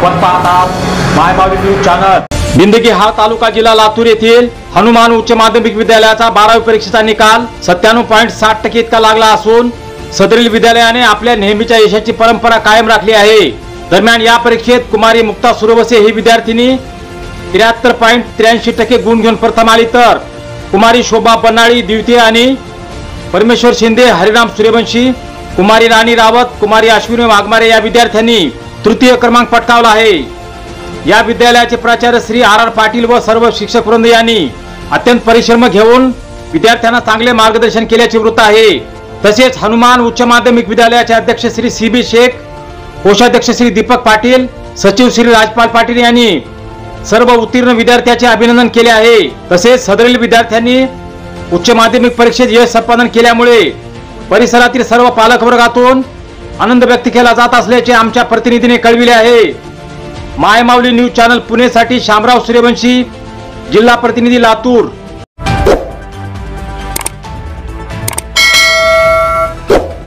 आपण पाहतात मायमावी news channel. बिंदगी हा तालुका जिल्हा लातूर येथील हनुमान उच्च माध्यमिक विद्यालयाचा 12वी परीक्षेचा निकाल 97.60% इतका लागला असून सदरील विद्यालयाने आपल्या नेहमीच्या यशाची परंपरा कायम राखली आहे। दरम्यान या परीक्षेत कुमारी मुक्ता सुरवसे ही विद्यार्थिनी 73.83% गुण घेऊन प्रथम आली, तर कुमारी शोभा बनाळी द्वितीय आणि परमेश्वर शिंदे, हरिराम सूर्यवंशी, कुमारी राणी रावत, कुमारी अश्विनी वाघमारे या विद्यार्थ्यांनी तृतीय क्रमांक पटकावला आहे। या विद्यालयाचे प्राचार्य श्री आर पाटील व सर्व शिक्षक वृंद यांनी अत्यंत परिश्रम घेऊन विद्यार्थ्यांना चांगले मार्गदर्शन केल्याचे वृत्त आहे। तसेच हनुमान उच्च माध्यमिक विद्यालयाचे अध्यक्ष श्री सीबी शेख, कोषाध्यक्ष श्री दीपक पाटील, सचिव श्री राजपाल पाटील यांनी सर्व उत्तीर्ण विद्यार्थ्यांचे अभिनंदन केले आहे। तसेच सदरील विद्यार्थ्यांनी उच्च माध्यमिक परीक्षेत यश संपादन केल्यामुळे परिसरातील सर्व पालक वर्गातून आनंद व्यक्त केला जात असल्याचे आमच्या प्रतिनिधीने कळविले आहे। मायमावली न्यूज चॅनल पुणे साठी शामराव सूर्यवंशी, जिल्हा प्रतिनिधी लातूर।